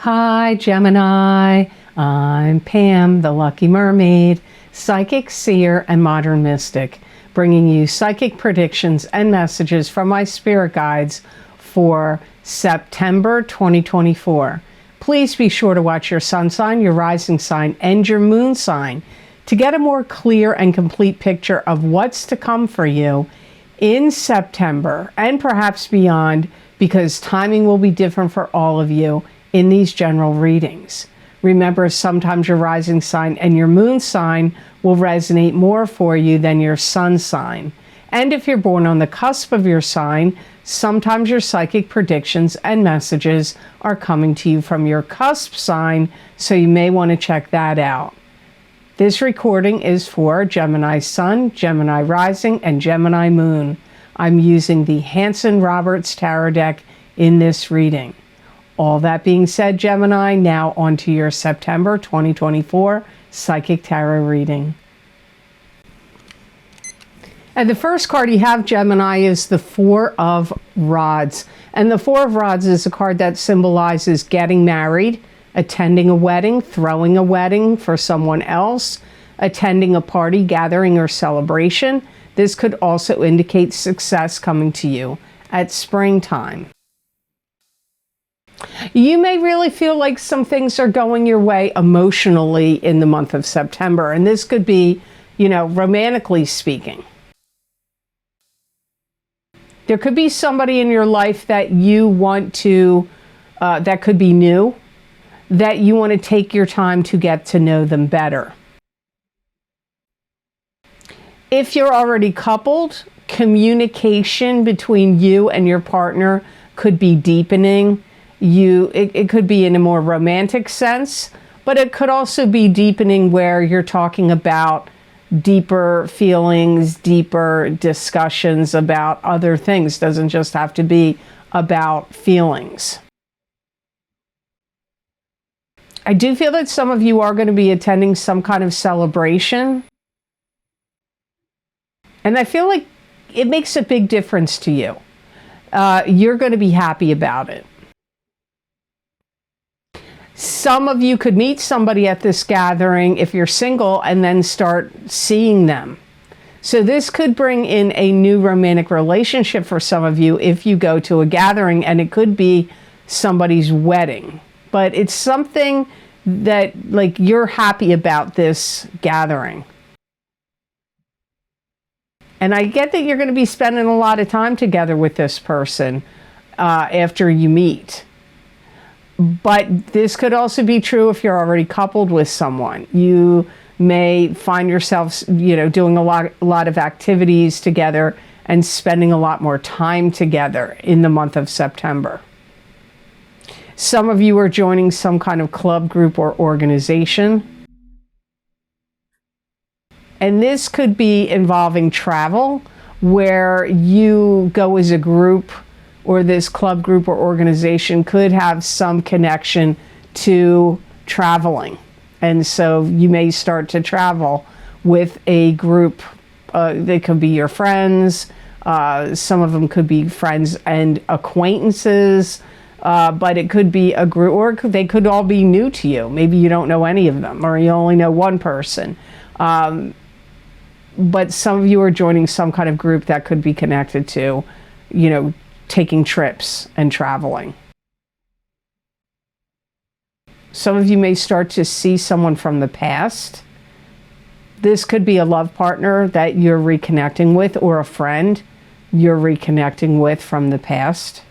Hi Gemini, I'm Pam, the Lucky Mermaid, psychic, seer, and modern mystic, bringing you psychic predictions and messages from my spirit guides for September 2024. Please be sure to watch your sun sign, your rising sign, and your moon sign to get a more clear and complete picture of what's to come for you in September and perhaps beyond, because timing will be different for all of you in these general readings. Remember, sometimes your rising sign and your moon sign will resonate more for you than your sun sign. And if you're born on the cusp of your sign, sometimes your psychic predictions and messages are coming to you from your cusp sign, so you may want to check that out. This recording is for Gemini Sun, Gemini Rising, and Gemini Moon. I'm using the Hanson-Roberts Tarot deck in this reading. All that being said, Gemini, now on to your September 2024 Psychic Tarot reading. And the first card you have, Gemini, is the Four of Rods. And the Four of Rods is a card that symbolizes getting married, attending a wedding, throwing a wedding for someone else, attending a party, gathering, or celebration. This could also indicate success coming to you at springtime. You may really feel like some things are going your way emotionally in the month of September, and this could be, romantically speaking. There could be somebody in your life that you want to, that could be new, that you want to take your time to get to know them better. If you're already coupled, communication between you and your partner could be deepening. It could be in a more romantic sense, but it could also be deepening where you're talking about deeper feelings, deeper discussions about other things. Doesn't just have to be about feelings. I do feel that some of you are going to be attending some kind of celebration. And I feel like it makes a big difference to you. You're going to be happy about it. Some of you could meet somebody at this gathering if you're single and then start seeing them. So this could bring in a new romantic relationship for some of you if you go to a gathering, and it could be somebody's wedding. But it's something that, you're happy about this gathering. And I get that you're going to be spending a lot of time together with this person after you meet. But this could also be true if you're already coupled with someone. You may find yourselves, doing a lot of activities together and spending a lot more time together in the month of September. Some of you are joining some kind of club, group, or organization. And this could be involving travel, where you go as a group, or this club, group, or organization could have some connection to traveling. And so you may start to travel with a group. They could be your friends. Some of them could be friends and acquaintances. But it could be a group, or they could all be new to you. Maybe you don't know any of them, or you only know one person. But some of you are joining some kind of group that could be connected to, taking trips and traveling. Some of you may start to see someone from the past. This could be a love partner that you're reconnecting with, or a friend you're reconnecting with from the past.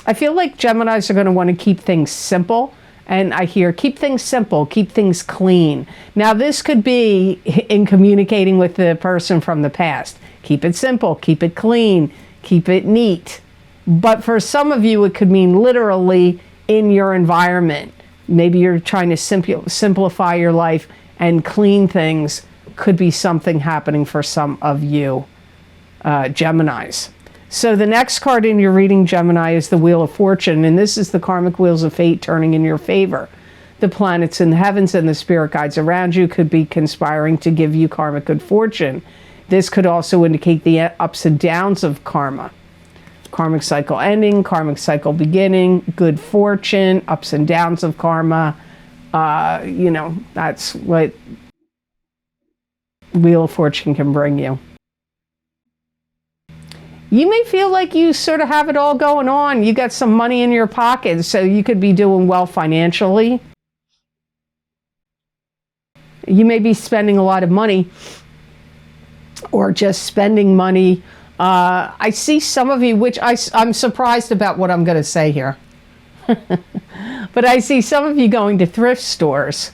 I feel like Geminis are going to want to keep things simple. And I hear, keep things simple, keep things clean. Now, this could be in communicating with the person from the past. Keep it simple, keep it clean, keep it neat. But for some of you, it could mean literally in your environment. Maybe you're trying to simplify your life, and clean things could be something happening for some of you Geminis. So the next card in your reading, Gemini, is the Wheel of Fortune, and this is the karmic wheels of fate turning in your favor. The planets in the heavens and the spirit guides around you could be conspiring to give you karmic good fortune. This could also indicate the ups and downs of karma. Karmic cycle ending, karmic cycle beginning, good fortune, ups and downs of karma. You know, that's what Wheel of Fortune can bring you. You may feel like you sort of have it all going on. You got some money in your pocket, so you could be doing well financially. You may be spending a lot of money or just spending money. I see some of you, which I'm surprised about what I'm going to say here. But I see some of you going to thrift stores.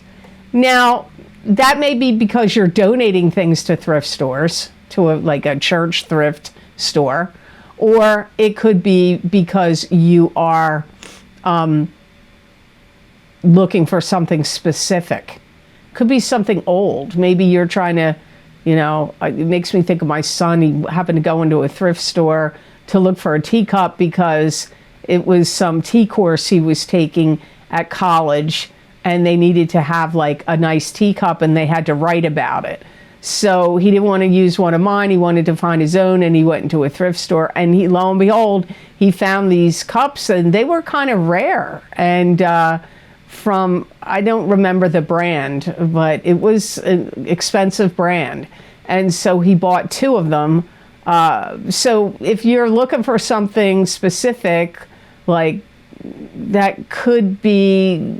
Now, that may be because you're donating things to thrift stores, to like a church thrift store, or it could be because you are looking for something specific. Could be something old. Maybe you're trying to, you know, it makes me think of my son. He happened to go into a thrift store to look for a teacup because it was some tea course he was taking at college, and they needed to have like a nice teacup and they had to write about it. So he didn't want to use one of mine. He wanted to find his own, and he went into a thrift store, and lo and behold, he found these cups, and they were kind of rare. And from, I don't remember the brand, but it was an expensive brand. And so he bought 2 of them. So if you're looking for something specific, like that could be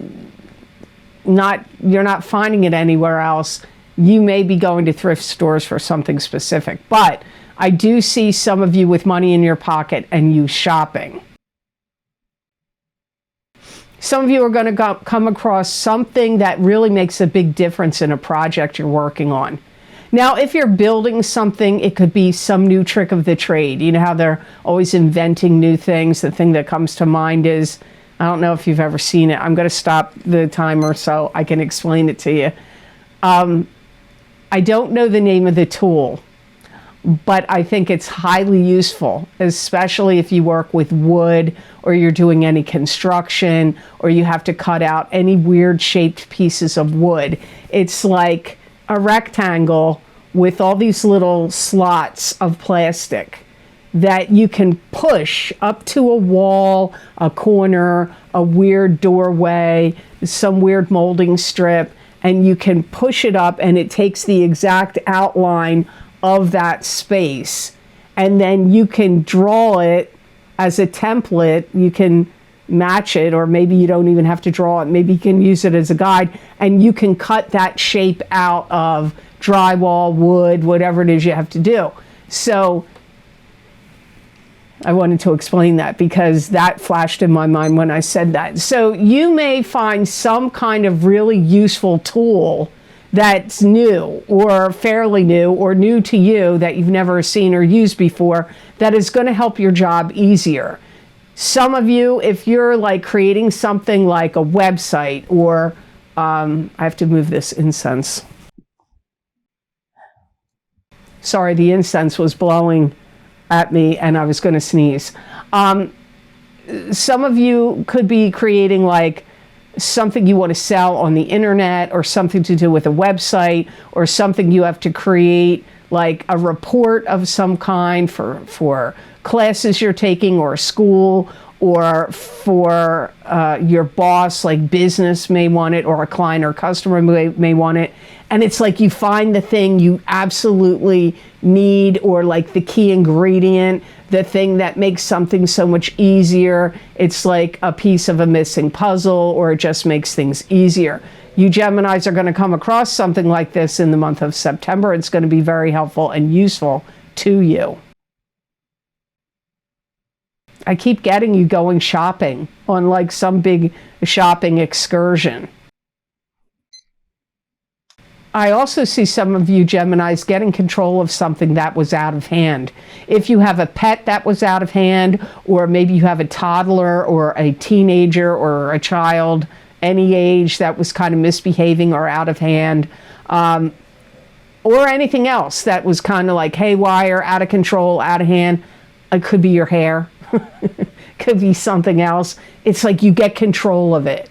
you're not finding it anywhere else, you may be going to thrift stores for something specific. But I do see some of you with money in your pocket and you shopping. Some of you are going to come across something that really makes a big difference in a project you're working on. Now, if you're building something, it could be some new trick of the trade. You know how they're always inventing new things. The thing that comes to mind is, I don't know if you've ever seen it. I'm going to stop the timer so I can explain it to you. I don't know the name of the tool, but I think it's highly useful, especially if you work with wood or you're doing any construction or you have to cut out any weird shaped pieces of wood. It's like a rectangle with all these little slots of plastic that you can push up to a wall, a corner, a weird doorway, some weird molding strip, and you can push it up and it takes the exact outline of that space. And then you can draw it as a template. You can match it, or maybe you don't even have to draw it. Maybe you can use it as a guide, and you can cut that shape out of drywall, wood, whatever it is you have to do. So I wanted to explain that because that flashed in my mind when I said that. So you may find some kind of really useful tool that's new or fairly new or new to you that you've never seen or used before that is going to help your job easier. Some of you, if you're like creating something like a website or I have to move this incense. Sorry, the incense was blowing at me and I was going to sneeze. Some of you could be creating like something you want to sell on the internet, or something to do with a website, or something you have to create like a report of some kind for classes you're taking, or school, or for your boss, like business may want it, or a client or customer may want it. And it's like you find the thing you absolutely need, or like the key ingredient, the thing that makes something so much easier. It's like a piece of a missing puzzle, or it just makes things easier. You Geminis are going to come across something like this in the month of September. It's going to be very helpful and useful to you. I keep getting you going shopping on like some big shopping excursion. I also see some of you Geminis getting control of something that was out of hand. If you have a pet that was out of hand, or maybe you have a toddler or a teenager or a child, any age that was kind of misbehaving or out of hand, or anything else that was kind of like haywire, out of control, out of hand. It could be your hair. Could be something else. It's like you get control of it.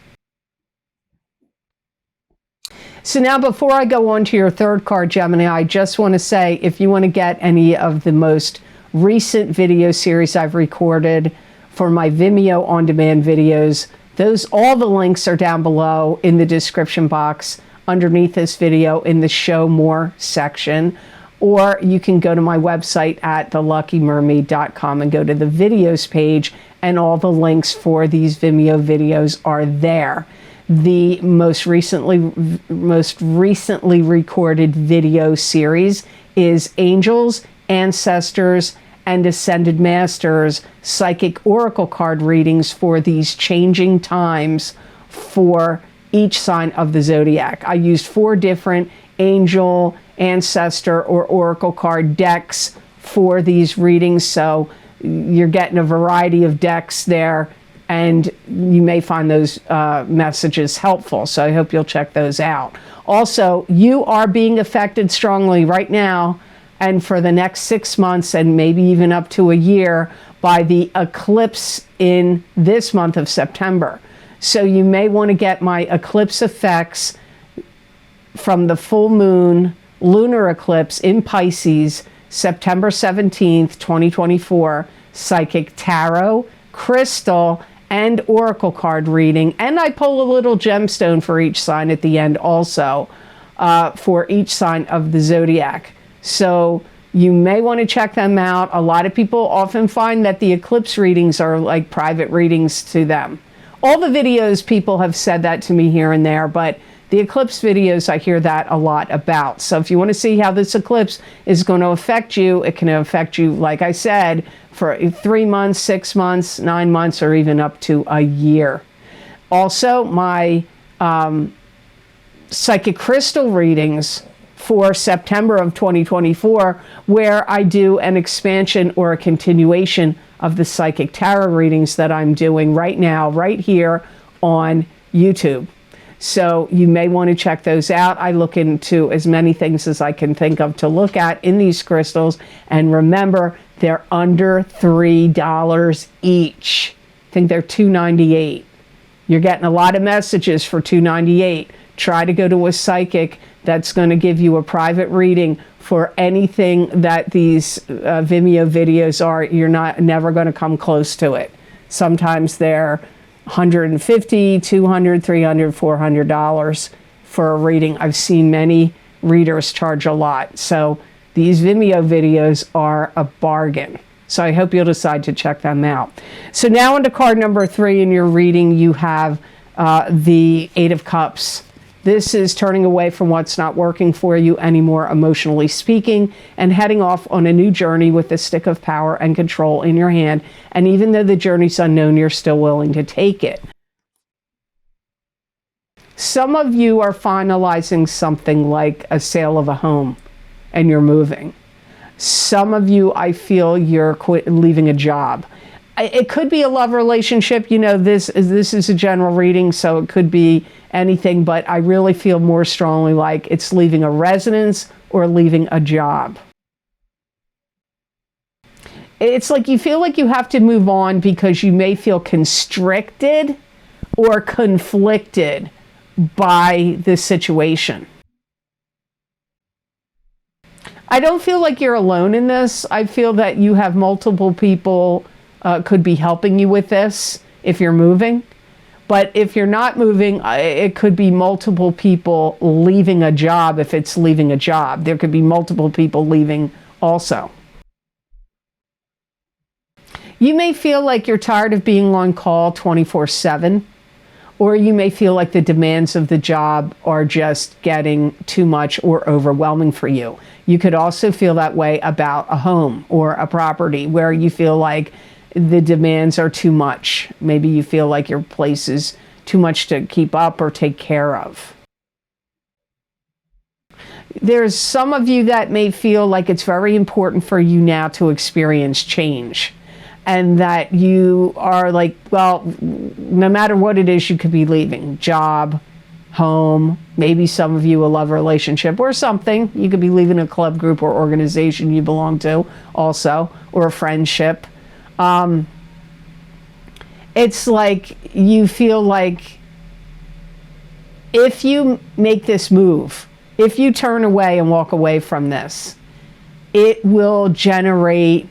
So now, before I go on to your third card, Gemini, I just want to say, if you want to get any of the most recent video series I've recorded for my Vimeo on-demand videos. All the links are down below in the description box underneath this video in the Show More section. Or you can go to my website at theluckymermaid.com and go to the videos page, and all the links for these Vimeo videos are there. The most recently recorded video series is Angels, Ancestors, and Ascended Masters Psychic Oracle card readings for these changing times for each sign of the zodiac. I used 4 different angel, ancestor, or oracle card decks for these readings, so you're getting a variety of decks there, and you may find those messages helpful, so I hope you'll check those out. Also, you are being affected strongly right now and for the next 6 months and maybe even up to a year by the eclipse in this month of September. So you may want to get my eclipse effects from the full moon lunar eclipse in Pisces, September 17th, 2024, psychic tarot, crystal, and oracle card reading. And I pull a little gemstone for each sign at the end also, for each sign of the zodiac. So you may want to check them out. A lot of people often find that the eclipse readings are like private readings to them. All the videos, people have said that to me here and there, but the eclipse videos, I hear that a lot about. So if you want to see how this eclipse is going to affect you, it can affect you, like I said, for 3 months, 6 months, 9 months, or even up to a year. Also, my psychic crystal readings for September of 2024, where I do an expansion or a continuation of the psychic tarot readings that I'm doing right now, right here on YouTube. So you may want to check those out. I look into as many things as I can think of to look at in these crystals. And remember, they're under $3 each. I think they're $2.98. You're getting a lot of messages for $2.98. Try to go to a psychic that's going to give you a private reading for anything that these Vimeo videos are. You're never going to come close to it. Sometimes they're $150, $200, $300, $400 for a reading. I've seen many readers charge a lot. So these Vimeo videos are a bargain. So I hope you'll decide to check them out. So now into card number 3 in your reading, you have the 8 of Cups. This is turning away from what's not working for you anymore, emotionally speaking, and heading off on a new journey with the stick of power and control in your hand. And even though the journey's unknown, you're still willing to take it. Some of you are finalizing something like a sale of a home and you're moving. Some of you, I feel you're leaving a job. It could be a love relationship. You know, this is a general reading, so it could be anything, but I really feel more strongly like it's leaving a residence or leaving a job. It's like you feel like you have to move on because you may feel constricted or conflicted by this situation. I don't feel like you're alone in this. I feel that you have multiple people could be helping you with this if you're moving. But if you're not moving, it could be multiple people leaving a job if it's leaving a job. There could be multiple people leaving also. You may feel like you're tired of being on call 24/7, or you may feel like the demands of the job are just getting too much or overwhelming for you. You could also feel that way about a home or a property where you feel like the demands are too much. Maybe you feel like your place is too much to keep up or take care of. There's some of you that may feel like it's very important for you now to experience change, and that you are like, well, no matter what it is, you could be leaving. Job, home, maybe some of you a love relationship or something. You could be leaving a club, group, or organization you belong to also, or a friendship. It's like you feel like if you make this move, if you turn away and walk away from this, it will generate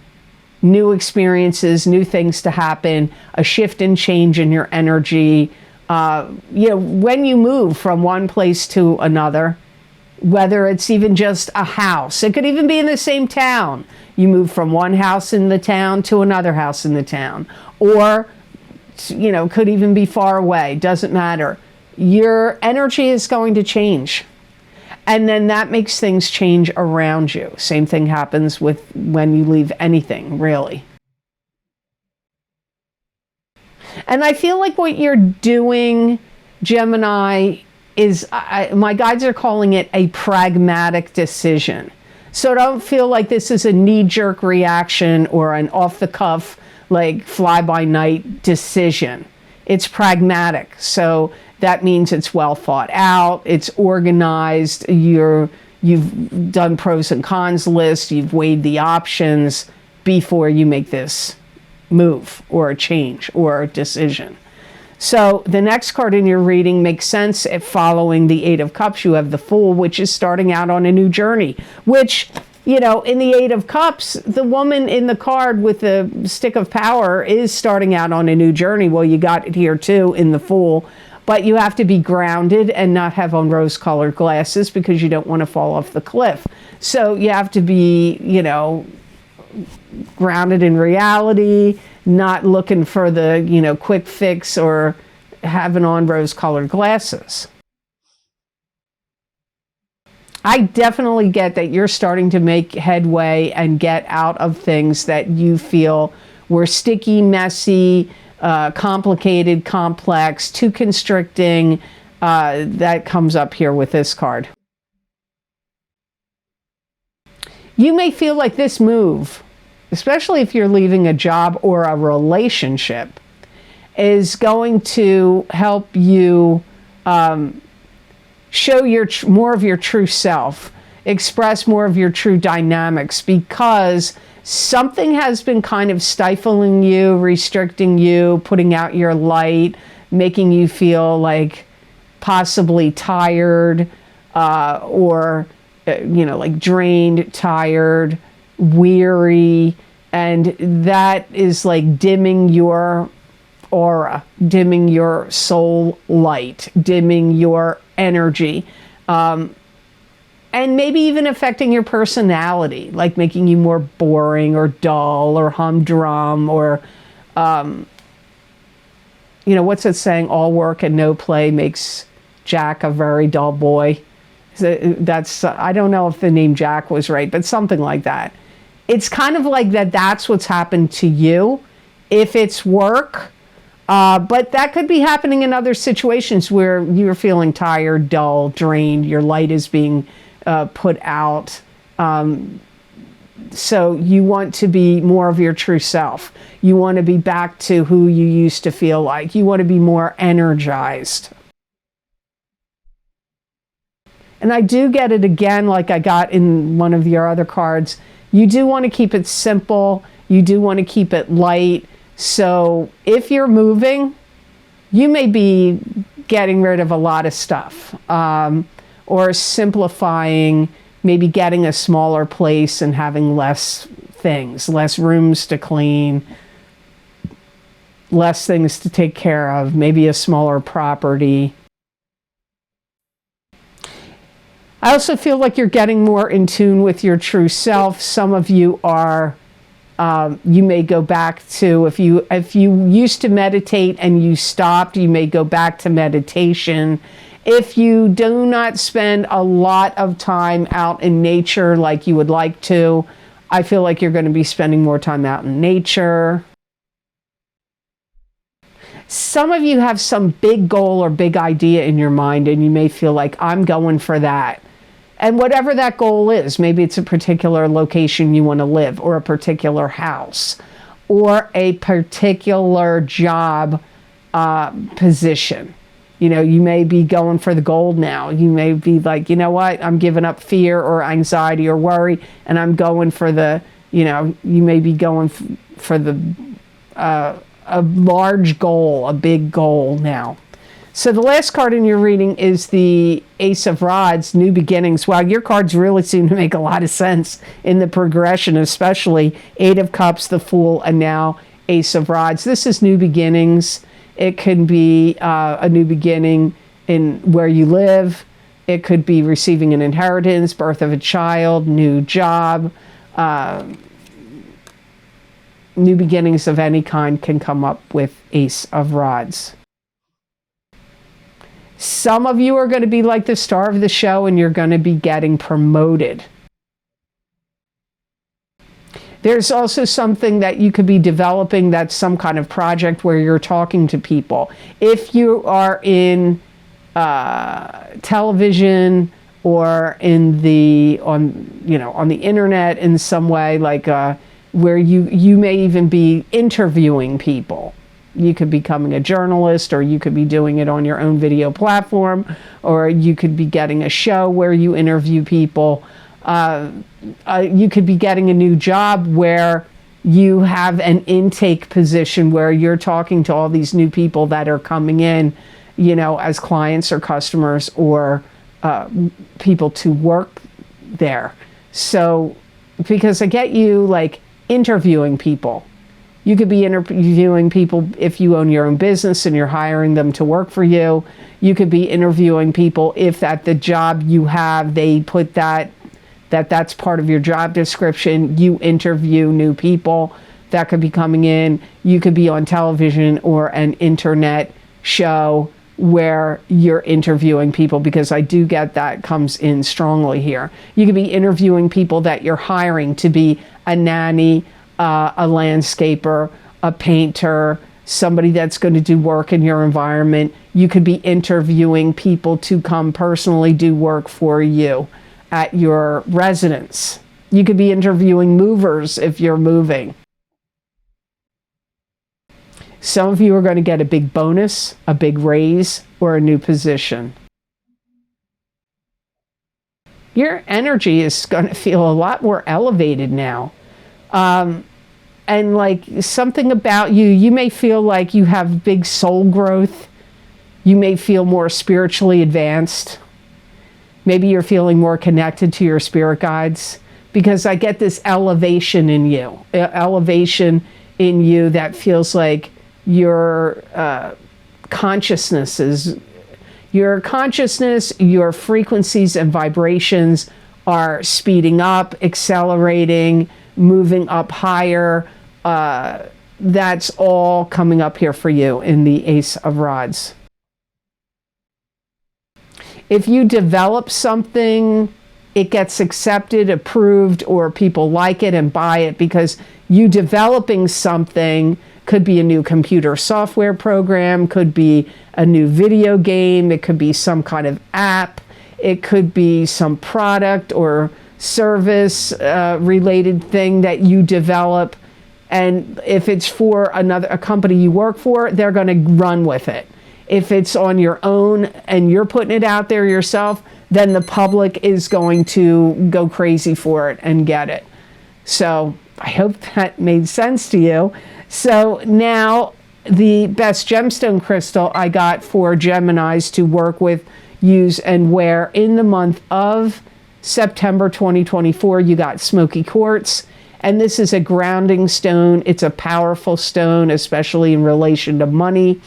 new experiences, new things to happen, a shift and change in your energy. When you move from one place to another, whether it's even just a house, it could even be in the same town. You move from one house in the town to another house in the town, or, could even be far away, doesn't matter. Your energy is going to change. And then that makes things change around you. Same thing happens with when you leave anything, really. And I feel like what you're doing, Gemini, is, my guides are calling it a pragmatic decision. So don't feel like this is a knee-jerk reaction or an off-the-cuff, like fly-by-night decision. It's pragmatic. So that means it's well thought out, it's organized, you've done pros and cons lists, you've weighed the options before you make this move or a change or a decision. So the next card in your reading makes sense. Following the Eight of Cups, you have the Fool, which is starting out on a new journey, which, in the Eight of Cups, the woman in the card with the stick of power is starting out on a new journey. Well, you got it here too in the Fool, but you have to be grounded and not have on rose-colored glasses because you don't want to fall off the cliff. So you have to be, grounded in reality, not looking for the, quick fix or having on rose-colored glasses. I definitely get that you're starting to make headway and get out of things that you feel were sticky, messy, complicated, complex, too constricting. That comes up here with this card. You may feel like this move, especially if you're leaving a job or a relationship, is going to help you show more of your true self, express more of your true dynamics, because something has been kind of stifling you, restricting you, putting out your light, making you feel like possibly tired, or like drained, tired, weary, and that is like dimming your aura, dimming your soul light, dimming your energy, and maybe even affecting your personality, like making you more boring or dull or humdrum, or what's it saying, all work and no play makes Jack a very dull boy. That's I don't know if the name Jack was right, but something like that. It's kind of like that's what's happened to you if it's work. But that could be happening in other situations where you're feeling tired, dull, drained, your light is being put out. So you want to be more of your true self. You want to be back to who you used to feel like. You want to be more energized. And I do get it again, like I got in one of your other cards. You do want to keep it simple. You do want to keep it light. So if you're moving, you may be getting rid of a lot of stuff, or simplifying, maybe getting a smaller place and having less things, less rooms to clean, less things to take care of, maybe a smaller property. I also feel like you're getting more in tune with your true self. Some of you are, you may go back to, if you used to meditate and you stopped, you may go back to meditation. If you do not spend a lot of time out in nature like you would like to, I feel like you're going to be spending more time out in nature. Some of you have some big goal or big idea in your mind, and you may feel like, I'm going for that. And whatever that goal is, maybe it's a particular location you want to live, or a particular house, or a particular job position. You may be going for the gold now. You may be like, you know what, I'm giving up fear or anxiety or worry, and I'm going for the, you may be going for the, a large goal, a big goal now. So the last card in your reading is the Ace of Rods, New Beginnings. Wow, your cards really seem to make a lot of sense in the progression, especially Eight of Cups, the Fool, and now Ace of Rods. This is new beginnings. It could be a new beginning in where you live. It could be receiving an inheritance, birth of a child, new job. New beginnings of any kind can come up with Ace of Rods. Some of you are going to be like the star of the show and you're going to be getting promoted. There's also something that you could be developing that's some kind of project where you're talking to people. If you are in television or on the internet in some way, like where you may even be interviewing people. You could be becoming a journalist, or you could be doing it on your own video platform, or you could be getting a show where you interview people. You could be getting a new job where you have an intake position where you're talking to all these new people that are coming in, as clients or customers or people to work there. So, because I get you like interviewing people. You could be interviewing people if you own your own business and you're hiring them to work for you. You could be interviewing people if at the job you have, they put that's part of your job description. You interview new people that could be coming in. You could be on television or an internet show where you're interviewing people, because I do get that comes in strongly here. You could be interviewing people that you're hiring to be a nanny, a landscaper, a painter, somebody that's going to do work in your environment. You could be interviewing people to come personally do work for you at your residence. You could be interviewing movers if you're moving. Some of you are going to get a big bonus, a big raise, or a new position. Your energy is going to feel a lot more elevated now. And like something about you may feel like you have big soul growth. You may feel more spiritually advanced. Maybe you're feeling more connected to your spirit guides, because I get this elevation in you. Elevation in you that feels like your consciousness, your frequencies and vibrations are speeding up, accelerating, moving up higher. That's all coming up here for you in the Ace of Rods. If you develop something, it gets accepted, approved, or people like it and buy it, because you developing something could be a new computer software program, could be a new video game, it could be some kind of app, it could be some product or service related thing that you develop. And if it's for a company you work for, they're going to run with it. If it's on your own and you're putting it out there yourself, then the public is going to go crazy for it and get it. So I hope that made sense to you. So now the best gemstone crystal I got for Geminis to work with, use, and wear in the month of September 2024, you got smoky quartz. And this is a grounding stone. It's a powerful stone, especially in relation to money.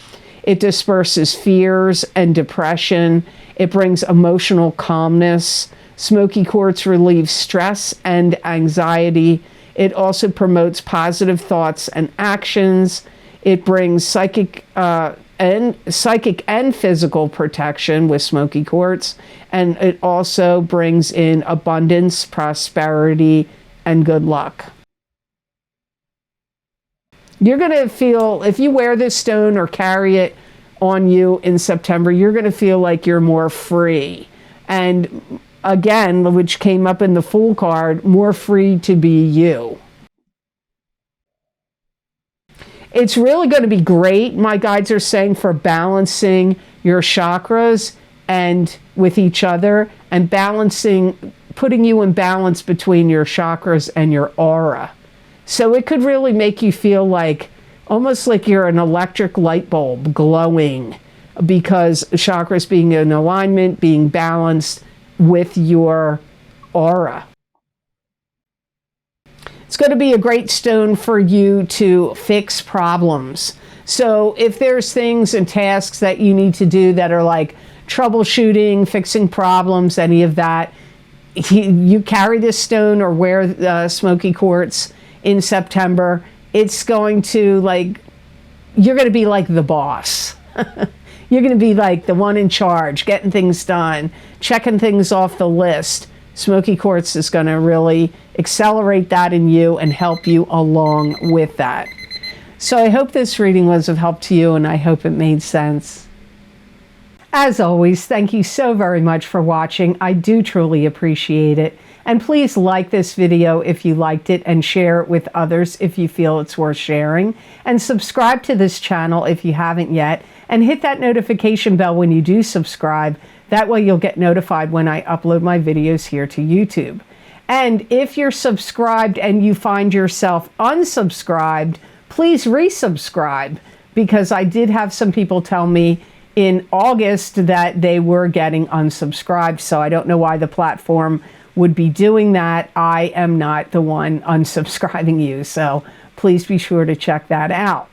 It disperses fears and depression. It brings emotional calmness. Smoky quartz relieves stress and anxiety. It also promotes positive thoughts and actions. It brings psychic and physical protection with smoky quartz. And it also brings in abundance, prosperity, and good luck. You're going to feel, if you wear this stone or carry it on you in September, you're going to feel like you're more free. And again, which came up in the Fool card, more free to be you. It's really going to be great, my guides are saying, for balancing your chakras and with each other, and balancing, putting you in balance between your chakras and your aura. So it could really make you feel like, almost like you're an electric light bulb glowing because chakras being in alignment, being balanced with your aura. It's going to be a great stone for you to fix problems. So if there's things and tasks that you need to do that are like troubleshooting, fixing problems, any of that, you carry this stone or wear smoky quartz in September, it's going to, like, you're going to be like the boss. You're going to be like the one in charge, getting things done, checking things off the list. Smoky quartz is going to really accelerate that in you and help you along with that. So I hope this reading was of help to you, and I hope it made sense. As always, thank you so very much for watching. I do truly appreciate it. And please like this video if you liked it, and share it with others if you feel it's worth sharing. And subscribe to this channel if you haven't yet, and hit that notification bell when you do subscribe. That way you'll get notified when I upload my videos here to YouTube. And if you're subscribed and you find yourself unsubscribed, please resubscribe, because I did have some people tell me in August that they were getting unsubscribed. So I don't know why the platform would be doing that. I am not the one unsubscribing you. So please be sure to check that out.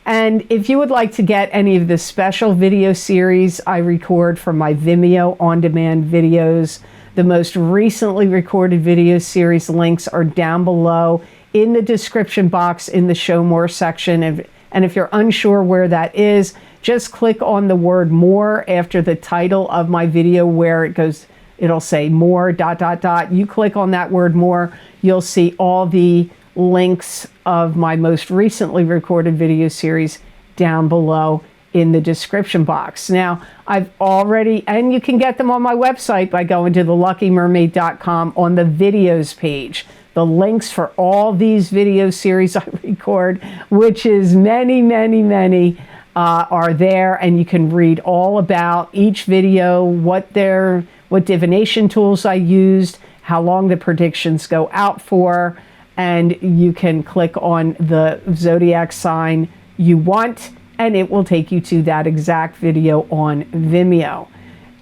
And if you would like to get any of the special video series I record from my Vimeo on-demand videos, the most recently recorded video series links are down below in the description box in the Show More section. And if you're unsure where that is, just click on the word more after the title of my video where it goes, it'll say more ... You click on that word more, you'll see all the links of my most recently recorded video series down below in the description box. Now, I've already, and you can get them on my website by going to theluckymermaid.com on the videos page. The links for all these video series I record, which is many, are there, and you can read all about each video, what divination tools I used, how long the predictions go out for, and you can click on the zodiac sign you want, and it will take you to that exact video on Vimeo.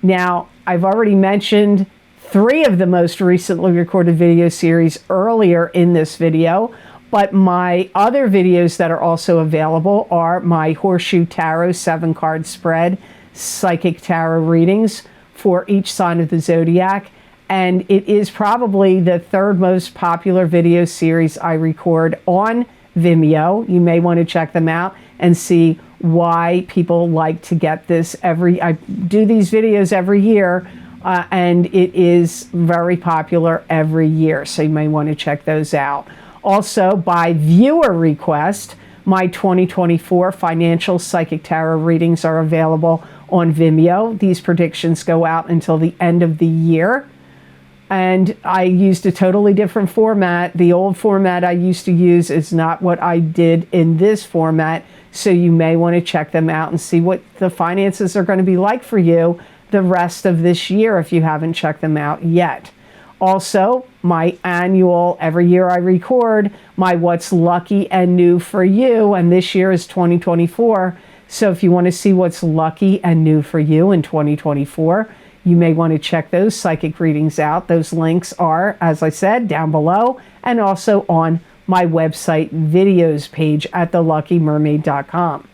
Now, I've already mentioned 3 of the most recently recorded video series earlier in this video, but my other videos that are also available are my Horseshoe Tarot 7-card spread, psychic tarot readings for each sign of the zodiac, and it is probably the 3rd most popular video series I record on Vimeo. You may want to check them out and see why people like to get this I do these videos every year, and it is very popular every year, so you may want to check those out. Also, by viewer request, my 2024 financial psychic tarot readings are available on Vimeo. These predictions go out until the end of the year. And I used a totally different format. The old format I used to use is not what I did in this format. So you may want to check them out and see what the finances are going to be like for you the rest of this year if you haven't checked them out yet. Also, my annual, every year I record, my What's Lucky and New for You, and this year is 2024. So if you want to see what's lucky and new for you in 2024, you may want to check those psychic readings out. Those links are, as I said, down below, and also on my website videos page at theluckymermaid.com.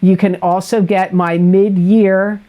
You can also get my mid-year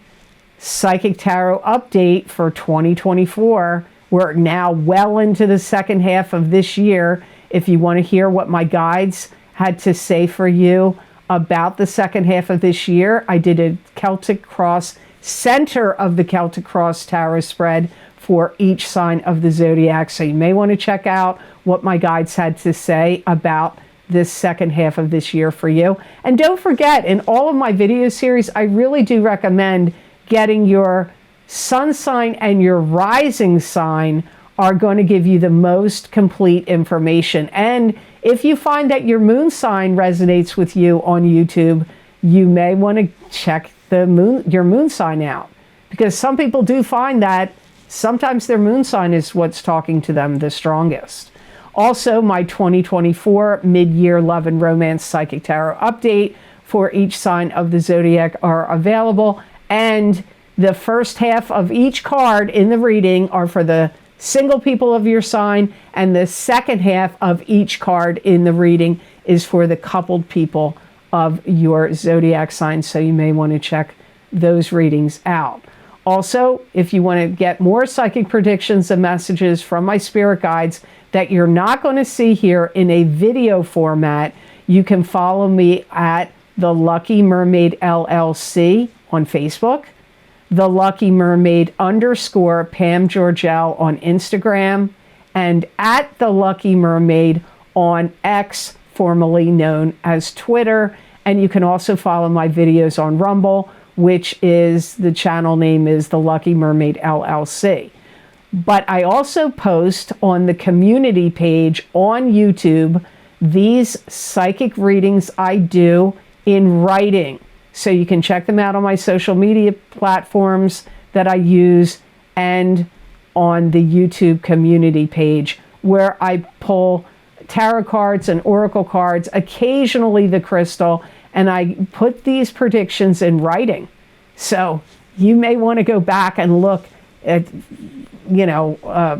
psychic tarot update for 2024. We're now well into the second half of this year. If you want to hear what my guides had to say for you about the second half of this year, I did a Celtic Cross, center of the Celtic Cross tarot spread for each sign of the zodiac. So you may want to check out what my guides had to say about this second half of this year for you. And don't forget, in all of my video series, I really do recommend getting your sun sign and your rising sign are going to give you the most complete information. And if you find that your moon sign resonates with you on YouTube, you may want to check your moon sign out, because some people do find that sometimes their moon sign is what's talking to them the strongest. Also, my 2024 mid-year love and romance psychic tarot update for each sign of the zodiac are available. And the first half of each card in the reading are for the single people of your sign, and the second half of each card in the reading is for the coupled people of your zodiac sign. So you may want to check those readings out. Also, if you want to get more psychic predictions and messages from my spirit guides that you're not going to see here in a video format, you can follow me at the Lucky Mermaid LLC on Facebook, the Lucky Mermaid _ Pam Georgel on Instagram, and at the Lucky Mermaid on X, formerly known as Twitter. And you can also follow my videos on Rumble, which is, the channel name is the Lucky Mermaid LLC. But I also post on the community page on YouTube these psychic readings I do in writing. So you can check them out on my social media platforms that I use and on the YouTube community page, where I pull tarot cards and oracle cards, occasionally the crystal, and I put these predictions in writing. So you may want to go back and look at,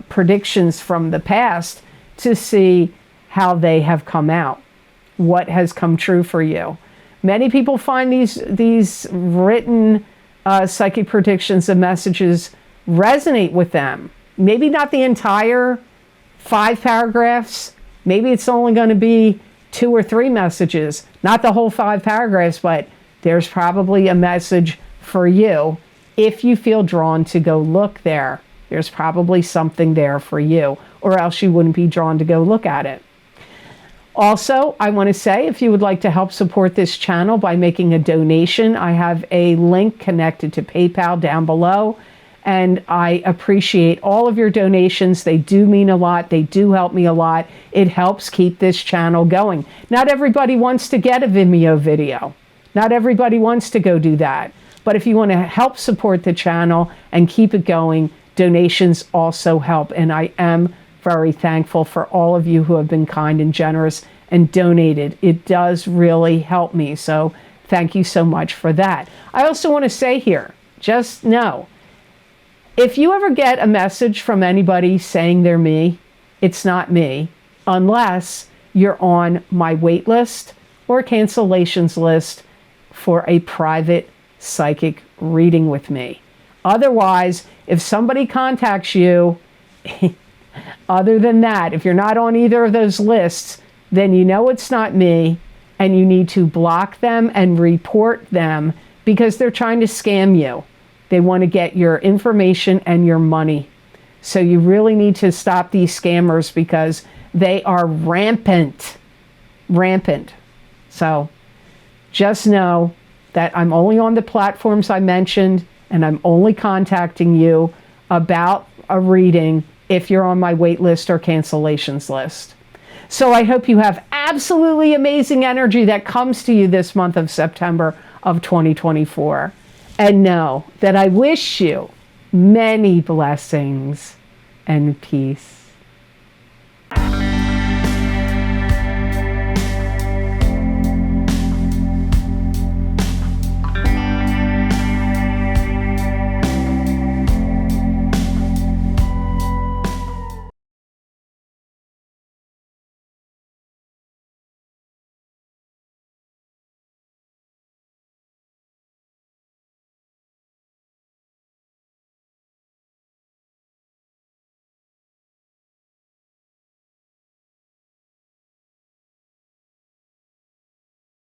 predictions from the past to see how they have come out, what has come true for you. Many people find these written psychic predictions and messages resonate with them. Maybe not the entire 5 paragraphs. Maybe it's only going to be 2 or 3 messages, not the whole 5 paragraphs, but there's probably a message for you. If you feel drawn to go look there, there's probably something there for you, or else you wouldn't be drawn to go look at it. Also, I want to say, if you would like to help support this channel by making a donation, I have a link connected to PayPal down below, and I appreciate all of your donations. They do mean a lot. They do help me a lot. It helps keep this channel going. Not everybody wants to get a Vimeo video. Not everybody wants to go do that. But if you want to help support the channel and keep it going, donations also help. And I am very thankful for all of you who have been kind and generous and donated. It does really help me. So thank you so much for that. I also want to say here, just know, if you ever get a message from anybody saying they're me, it's not me, unless you're on my wait list or cancellations list for a private psychic reading with me. Otherwise, if somebody contacts you, other than that, if you're not on either of those lists, then you know it's not me, and you need to block them and report them, because they're trying to scam you. They want to get your information and your money. So you really need to stop these scammers, because they are rampant. Rampant. So just know that I'm only on the platforms I mentioned, and I'm only contacting you about a reading if you're on my wait list or cancellations list. So I hope you have absolutely amazing energy that comes to you this month of September of 2024. And know that I wish you many blessings and peace.